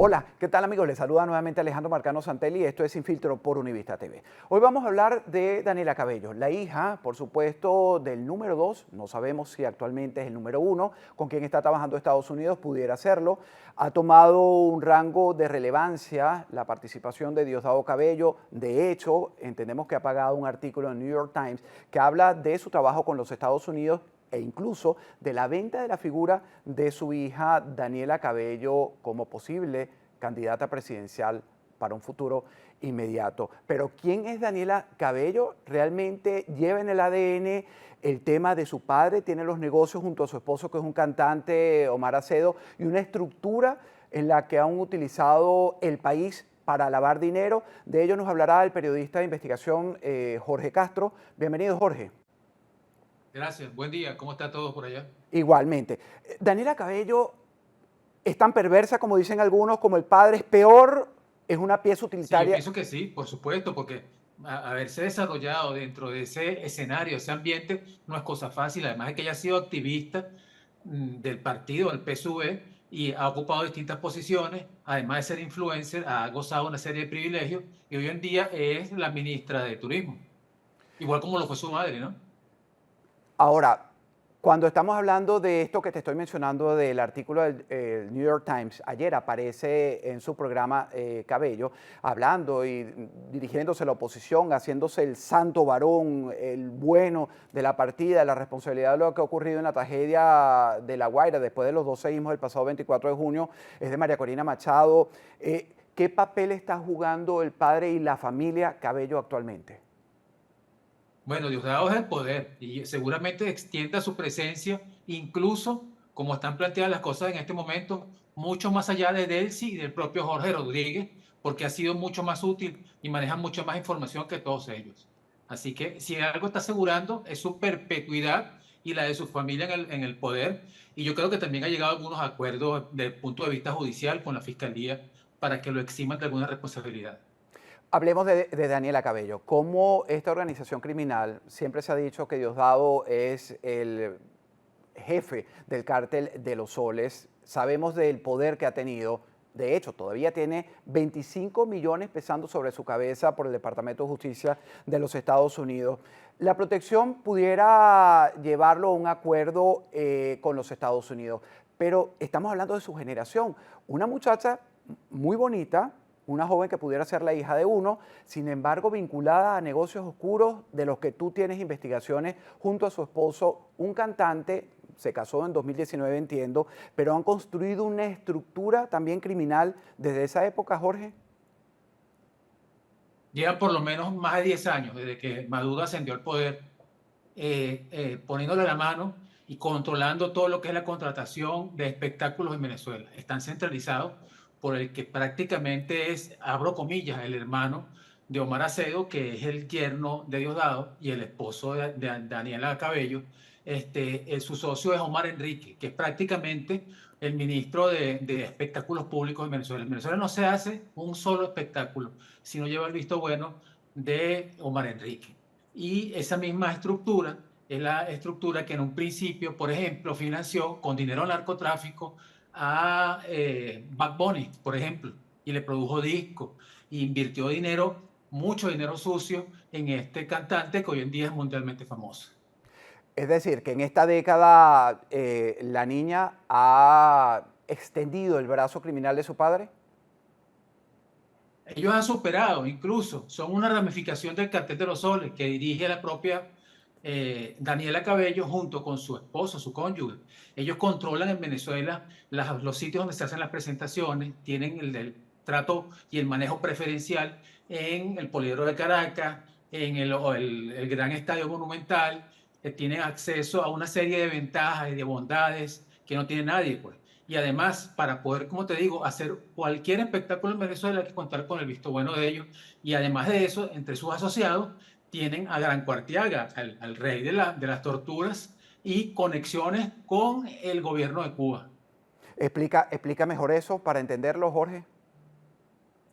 Hola, ¿qué tal amigos? Les saluda nuevamente Alejandro Marcano Santelli y esto es Sin Filtro por Univista TV. Hoy vamos a hablar de Daniela Cabello, la hija, por supuesto, del número 2, no sabemos si actualmente es el número 1, con quien está trabajando Estados Unidos, pudiera serlo. Ha tomado un rango de relevancia la participación de Diosdado Cabello. De hecho, entendemos que ha pagado un artículo en New York Times que habla de su trabajo con los Estados Unidos e incluso de la venta de la figura de su hija Daniela Cabello como posible candidata presidencial para un futuro inmediato. Pero ¿quién es Daniela Cabello? ¿Realmente lleva en el ADN el tema de su padre? Tiene los negocios junto a su esposo, que es un cantante, Omar Acedo, y una estructura en la que han utilizado el país para lavar dinero. De ello nos hablará el periodista de investigación Jorge Castro. Bienvenido, Jorge. Gracias, buen día, ¿cómo está todo por allá? Igualmente. Daniela Cabello es tan perversa como dicen algunos, como el padre es peor, es una pieza Sí, yo utilitaria. pienso que sí, por supuesto, porque haberse desarrollado dentro de ese escenario, ese ambiente, no es cosa fácil. Además de que ella ha sido activista del partido, del PSUV, y ha ocupado distintas posiciones, además de ser influencer, ha gozado una serie de privilegios, y hoy en día es la ministra de Turismo, igual como lo fue su madre, ¿no? Ahora, cuando estamos hablando de esto que te estoy mencionando del artículo del New York Times, ayer aparece en su programa Cabello hablando y dirigiéndose a la oposición, haciéndose el santo varón, el bueno de la partida, la responsabilidad de lo que ha ocurrido en la tragedia de La Guaira después de los 2 seísmos del pasado 24 de junio, es de María Corina Machado. ¿Qué papel está jugando el padre y la familia Cabello actualmente? Bueno, Diosdado es el poder y seguramente extienda su presencia, incluso como están planteadas las cosas en este momento, mucho más allá de Delcy y del propio Jorge Rodríguez, porque ha sido mucho más útil y maneja mucha más información que todos ellos. Así que si algo está asegurando es su perpetuidad y la de su familia en el poder. Y yo creo que también ha llegado a algunos acuerdos desde el punto de vista judicial con la fiscalía para que lo eximan de alguna responsabilidad. Hablemos de Daniela Cabello. ¿Cómo esta organización criminal, siempre se ha dicho que Diosdado es el jefe del cártel de los Soles? Sabemos del poder que ha tenido. De hecho, todavía tiene 25 millones pesando sobre su cabeza por el Departamento de Justicia de los Estados Unidos. La protección pudiera llevarlo a un acuerdo con los Estados Unidos, pero estamos hablando de su generación. Una muchacha muy bonita, una joven que pudiera ser la hija de uno, sin embargo vinculada a negocios oscuros de los que tú tienes investigaciones junto a su esposo, un cantante, se casó en 2019 entiendo, pero han construido una estructura también criminal desde esa época, Jorge. Llevan por lo menos más de 10 años desde que Maduro ascendió al poder, poniéndole la mano y controlando todo lo que es la contratación de espectáculos en Venezuela. Están centralizados por el que prácticamente es, abro comillas, el hermano de Omar Acedo, que es el yerno de Diosdado, y el esposo de Daniela Cabello. Su socio es Omar Enrique, que es prácticamente el ministro de espectáculos públicos en Venezuela. En Venezuela no se hace un solo espectáculo, sino lleva el visto bueno de Omar Enrique. Y esa misma estructura es la estructura que en un principio, por ejemplo, financió con dinero al narcotráfico a Bad Bunny, por ejemplo, y le produjo discos, e invirtió dinero, mucho dinero sucio, en este cantante que hoy en día es mundialmente famoso. Es decir, que en esta década la niña ha extendido el brazo criminal de su padre. Ellos han superado, incluso, son una ramificación del Cartel de los Soles que dirige la propia Daniela Cabello junto con su esposo, su cónyuge. Ellos controlan en Venezuela los sitios donde se hacen las presentaciones, tienen el trato y el manejo preferencial en el Poliedro de Caracas, en el Gran Estadio Monumental, tienen acceso a una serie de ventajas y de bondades que no tiene nadie, pues. Y además, para poder, como te digo, hacer cualquier espectáculo en Venezuela hay que contar con el visto bueno de ellos. Y además de eso, entre sus asociados, tienen a Gran Cuartiaga, al rey de las torturas, y conexiones con el gobierno de Cuba. Explica mejor eso para entenderlo, Jorge.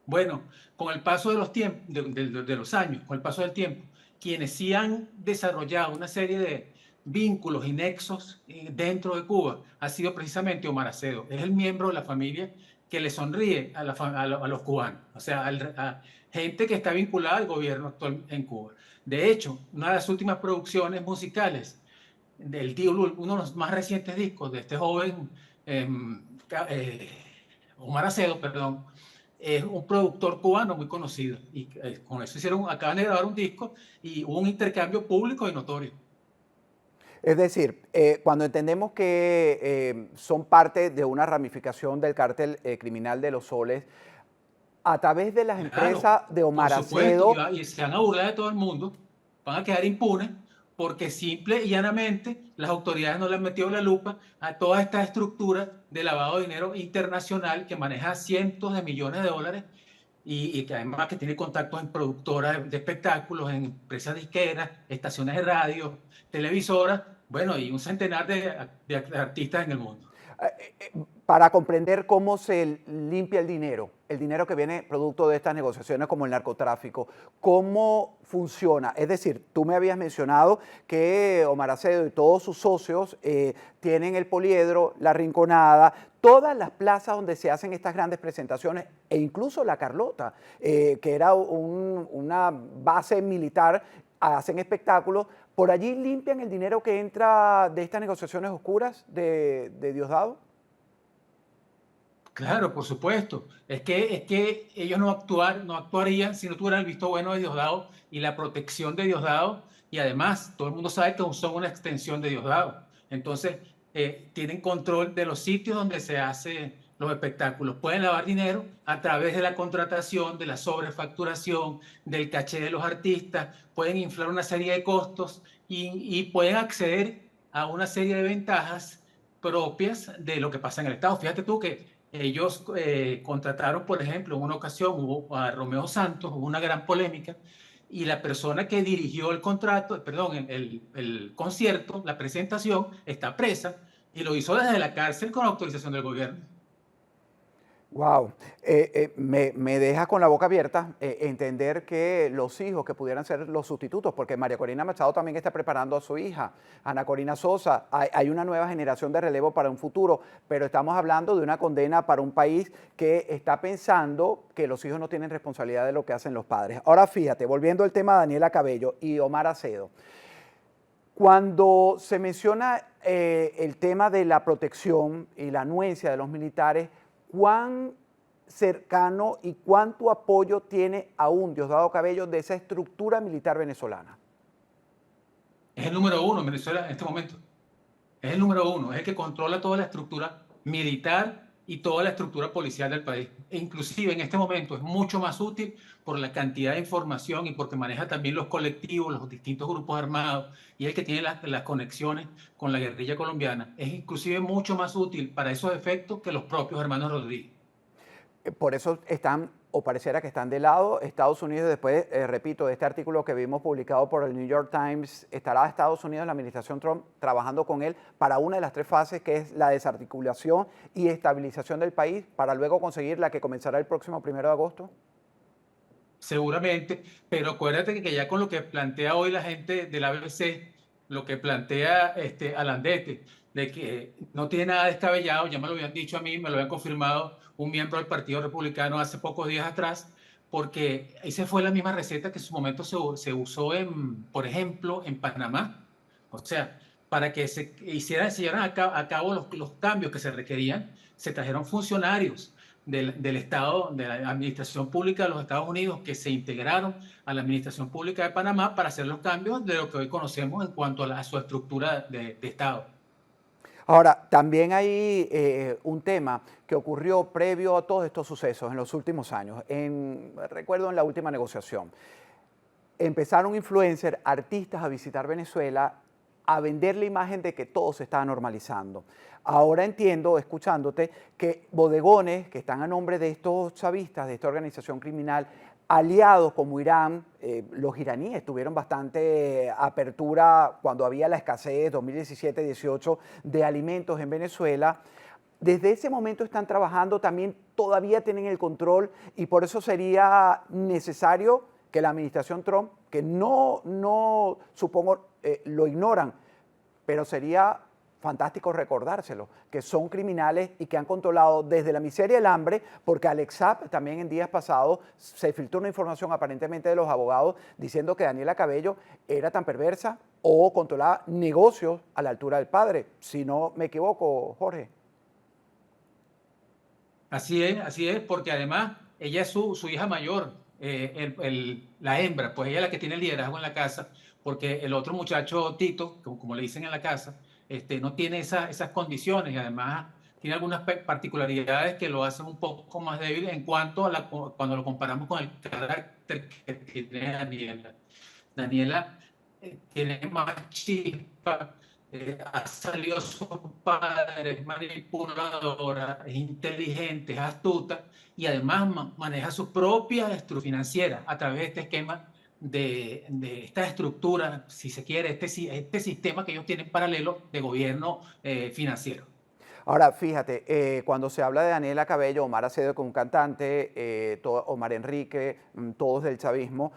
Bueno, con el paso de los tiempos, de los años, con el paso del tiempo, quienes sí han desarrollado una serie de vínculos y nexos dentro de Cuba ha sido precisamente Omar Acedo. Es el miembro de la familia que le sonríe a los cubanos, o sea, a gente que está vinculada al gobierno actual en Cuba. De hecho, una de las últimas producciones musicales del tío Lul, uno de los más recientes discos de este joven eh, Omar Acedo, perdón, es un productor cubano muy conocido. Y con eso acaban de grabar un disco y hubo un intercambio público y notorio. Es decir, cuando entendemos que son parte de una ramificación del cártel criminal de los soles, a través de las Claro, empresas de por Omar supuesto, Acedo, y se van a burlar de todo el mundo, van a quedar impunes porque simple y llanamente las autoridades no le han metido la lupa a toda esta estructura de lavado de dinero internacional que maneja cientos de millones de dólares y que además que tiene contactos en productoras de espectáculos, en empresas disqueras, estaciones de radio, televisoras, bueno, y un centenar de artistas en el mundo. para comprender cómo se limpia el dinero que viene producto de estas negociaciones como el narcotráfico, cómo funciona. Es decir, tú me habías mencionado que Omar Acedo y todos sus socios tienen el Poliedro, la Rinconada, todas las plazas donde se hacen estas grandes presentaciones, e incluso la Carlota, que era una base militar, hacen espectáculos. ¿Por allí limpian el dinero que entra de estas negociaciones oscuras de Diosdado? Claro, por supuesto. Es que ellos no actuarían si no tuvieran el visto bueno de Diosdado y la protección de Diosdado. Y además, todo el mundo sabe que son una extensión de Diosdado. Entonces, tienen control de los sitios donde se hacen los espectáculos. Pueden lavar dinero a través de la contratación, de la sobrefacturación, del caché de los artistas. Pueden inflar una serie de costos y pueden acceder a una serie de ventajas propias de lo que pasa en el Estado. Fíjate tú que ellos contrataron, por ejemplo, en una ocasión hubo a Romeo Santos, hubo una gran polémica, y la persona que dirigió el contrato, perdón, el concierto, la presentación, está presa y lo hizo desde la cárcel con autorización del gobierno. Wow, me deja con la boca abierta entender que los hijos que pudieran ser los sustitutos, porque María Corina Machado también está preparando a su hija, Ana Corina Sosa, hay una nueva generación de relevo para un futuro, pero estamos hablando de una condena para un país que está pensando que los hijos no tienen responsabilidad de lo que hacen los padres. Ahora fíjate, volviendo al tema de Daniela Cabello y Omar Acedo, cuando se menciona el tema de la protección y la anuencia de los militares, ¿cuán cercano y cuánto apoyo tiene aún Diosdado Cabello de esa estructura militar venezolana? Es el número uno en Venezuela en este momento. Es el número uno, es el que controla toda la estructura militar y toda la estructura policial del país. E inclusive en este momento es mucho más útil por la cantidad de información y porque maneja también los colectivos, los distintos grupos armados y el que tiene las conexiones con la guerrilla colombiana. Es inclusive mucho más útil para esos efectos que los propios hermanos Rodríguez. Por eso están, o pareciera que están de lado, Estados Unidos, después, repito, de este artículo que vimos publicado por el New York Times, estará Estados Unidos, la administración Trump, trabajando con él para una de las tres fases, que es la desarticulación y estabilización del país, para luego conseguir la que comenzará el próximo 1 de agosto. Seguramente, pero acuérdate que ya con lo que plantea hoy la gente del ABC, lo que plantea Alandete, de que no tiene nada descabellado, ya me lo habían dicho a mí, me lo habían confirmado un miembro del Partido Republicano hace pocos días atrás, porque esa fue la misma receta que en su momento se usó, por ejemplo, en Panamá. O sea, para que se llevaran a cabo los cambios que se requerían, se trajeron funcionarios del Estado, de la Administración Pública de los Estados Unidos, que se integraron a la Administración Pública de Panamá para hacer los cambios de lo que hoy conocemos en cuanto a su estructura de Estado. Ahora, también hay un tema que ocurrió previo a todos estos sucesos en los últimos años. Recuerdo en la última negociación, empezaron influencers, artistas a visitar Venezuela, a vender la imagen de que todo se estaba normalizando. Ahora entiendo, escuchándote, que bodegones que están a nombre de estos chavistas, de esta organización criminal, aliados como Irán, los iraníes tuvieron bastante apertura cuando había la escasez 2017-18 de alimentos en Venezuela. Desde ese momento están trabajando, también todavía tienen el control y por eso sería necesario que la administración Trump, que no supongo lo ignoran, pero sería fantástico recordárselo, que son criminales y que han controlado desde la miseria y el hambre, porque Alex Saab también en días pasados se filtró una información aparentemente de los abogados diciendo que Daniela Cabello era tan perversa o controlaba negocios a la altura del padre, si no me equivoco, Jorge. Así es, porque además ella es su hija mayor, la hembra, pues ella es la que tiene el liderazgo en la casa, porque el otro muchacho, Tito, como le dicen en la casa, no tiene esas condiciones y además tiene algunas particularidades que lo hacen un poco más débil en cuanto a cuando lo comparamos con el carácter que tiene Daniela. Daniela tiene más chispa, ha salido su padre, es manipuladora, es inteligente, es astuta y además maneja su propia estructura financiera a través de este esquema de esta estructura, si se quiere, este sistema que ellos tienen paralelo de gobierno financiero. Ahora, fíjate, cuando se habla de Daniela Cabello, Omar Acedo, con un cantante, Omar Enrique, todos del chavismo,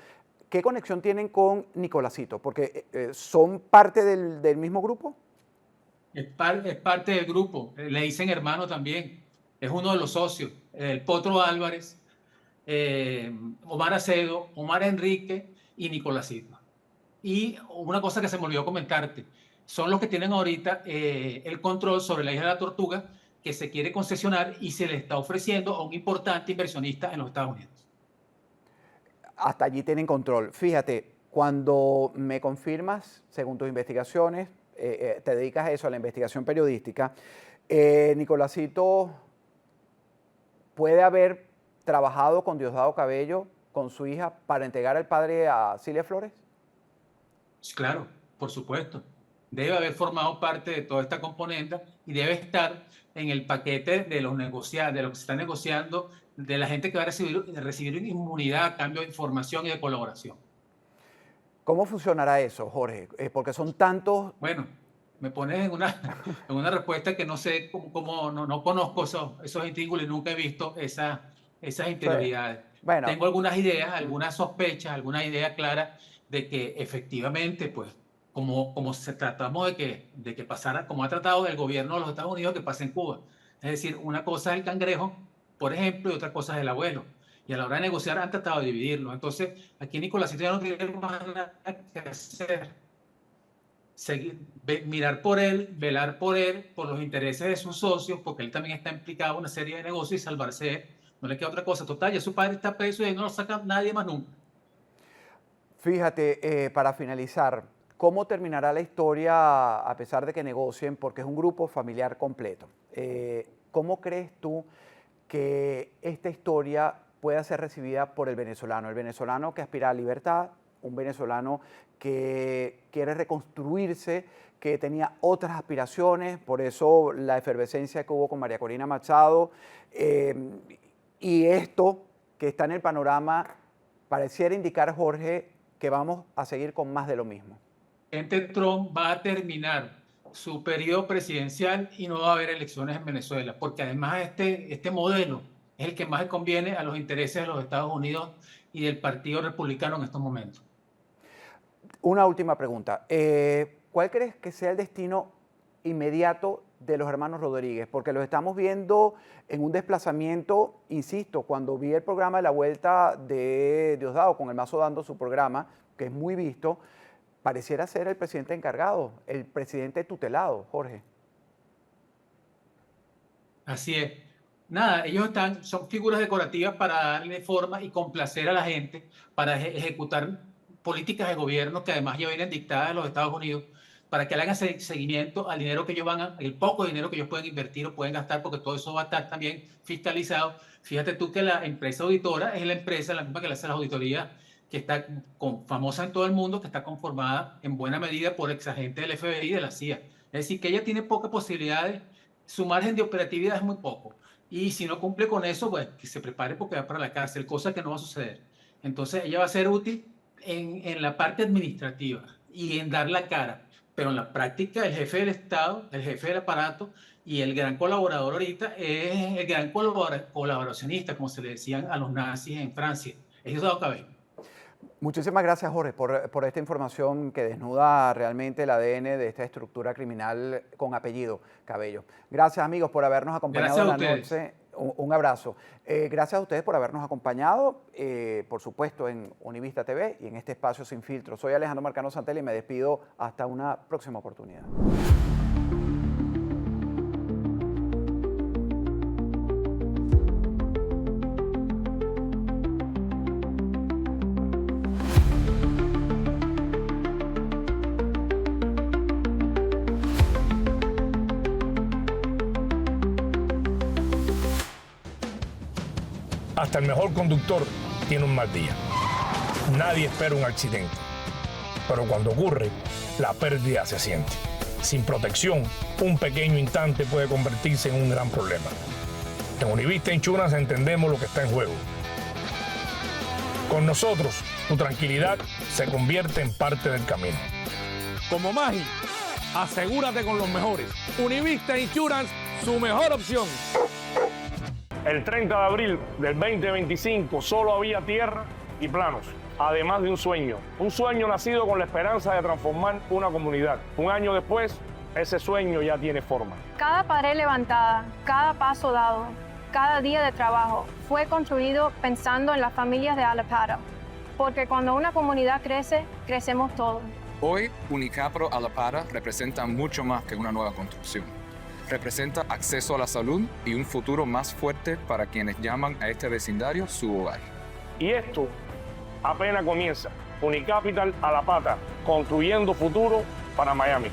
¿qué conexión tienen con Nicolásito? Porque son parte del mismo grupo. Es parte del grupo, le dicen hermano también, es uno de los socios, el Potro Álvarez, Omar Acedo, Omar Enrique y Nicolásito. Y una cosa que se me olvidó comentarte, son los que tienen ahorita el control sobre la isla de la Tortuga que se quiere concesionar y se le está ofreciendo a un importante inversionista en los Estados Unidos. Hasta allí tienen control. Fíjate, cuando me confirmas, según tus investigaciones, te dedicas a eso, a la investigación periodística, Nicolásito puede haber trabajado con Diosdado Cabello, con su hija, para entregar al padre a Cilia Flores. Claro, por supuesto. Debe haber formado parte de toda esta componente y debe estar en el paquete de los de lo que se está negociando, de la gente que va a recibir inmunidad a cambio de información y de colaboración. ¿Cómo funcionará eso, Jorge? Porque son tantos... Bueno, me pones en una respuesta que no sé no conozco esos intríngulos y nunca he visto esas interioridades. Bueno, Tengo algunas ideas, algunas sospechas, alguna idea clara de que efectivamente, pues, como tratamos de que pasara, como ha tratado el gobierno de los Estados Unidos que pasa en Cuba. Es decir, una cosa es el cangrejo, por ejemplo, y otra cosa es el abuelo. Y a la hora de negociar han tratado de dividirlo. Entonces, aquí Nicolásito ya no tiene más nada que hacer. Mirar por él, velar por él, por los intereses de sus socios, porque él también está implicado en una serie de negocios y salvarse él. No le queda otra cosa. Total, ya su padre está preso y no lo saca nadie más nunca. Fíjate, para finalizar, ¿cómo terminará la historia a pesar de que negocien? Porque es un grupo familiar completo. ¿Cómo crees tú que esta historia pueda ser recibida por el venezolano que aspira a libertad, un venezolano que quiere reconstruirse, que tenía otras aspiraciones, por eso la efervescencia que hubo con María Corina Machado, y esto que está en el panorama pareciera indicar, Jorge, que vamos a seguir con más de lo mismo? Trump va a terminar su periodo presidencial y no va a haber elecciones en Venezuela, porque además este modelo es el que más le conviene a los intereses de los Estados Unidos y del Partido Republicano en estos momentos. Una última pregunta. ¿Cuál crees que sea el destino inmediato de los hermanos Rodríguez? Porque los estamos viendo en un desplazamiento, insisto, cuando vi el programa de la vuelta de Diosdado con el Mazo dando su programa, que es muy visto, pareciera ser el presidente encargado, el presidente tutelado, Jorge. Así es. Nada, ellos son figuras decorativas para darle forma y complacer a la gente, para ejecutar políticas de gobierno que además ya vienen dictadas en los Estados Unidos, para que le hagan seguimiento al dinero que ellos el poco dinero que ellos pueden invertir o pueden gastar, porque todo eso va a estar también fiscalizado. Fíjate tú que la empresa auditora es la misma que le hace las auditorías, que está famosa en todo el mundo, que está conformada en buena medida por exagentes del FBI y de la CIA. Es decir, que ella tiene pocas posibilidades, su margen de operatividad es muy poco. Y si no cumple con eso, pues que se prepare porque va para la cárcel, cosa que no va a suceder. Entonces ella va a ser útil en la parte administrativa y en dar la cara, pero en la práctica el jefe del Estado, el jefe del aparato y el gran colaborador ahorita es el gran colaboracionista, como se le decían a los nazis en Francia, es Diosdado Cabello. Muchísimas gracias, Jorge, por esta información que desnuda realmente el ADN de esta estructura criminal con apellido Cabello. Gracias, amigos, por habernos acompañado en la noche. Un abrazo. Gracias a ustedes por habernos acompañado, por supuesto, en Univista TV y en este espacio Sin Filtro. Soy Alejandro Marcano Santelli y me despido hasta una próxima oportunidad. Hasta el mejor conductor tiene un mal día. Nadie espera un accidente, pero cuando ocurre, la pérdida se siente. Sin protección, un pequeño instante puede convertirse en un gran problema. En Univista Insurance entendemos lo que está en juego. Con nosotros, tu tranquilidad se convierte en parte del camino. Como Maggi, asegúrate con los mejores. Univista Insurance, su mejor opción. El 30 de abril del 2025 solo había tierra y planos, además de un sueño nacido con la esperanza de transformar una comunidad. Un año después, ese sueño ya tiene forma. Cada pared levantada, cada paso dado, cada día de trabajo fue construido pensando en las familias de Allapattah, porque cuando una comunidad crece, crecemos todos. Hoy, Unicapro Allapattah representa mucho más que una nueva construcción. Representa acceso a la salud y un futuro más fuerte para quienes llaman a este vecindario su hogar. Y esto apenas comienza. Unicapital Allapattah, construyendo futuro para Miami.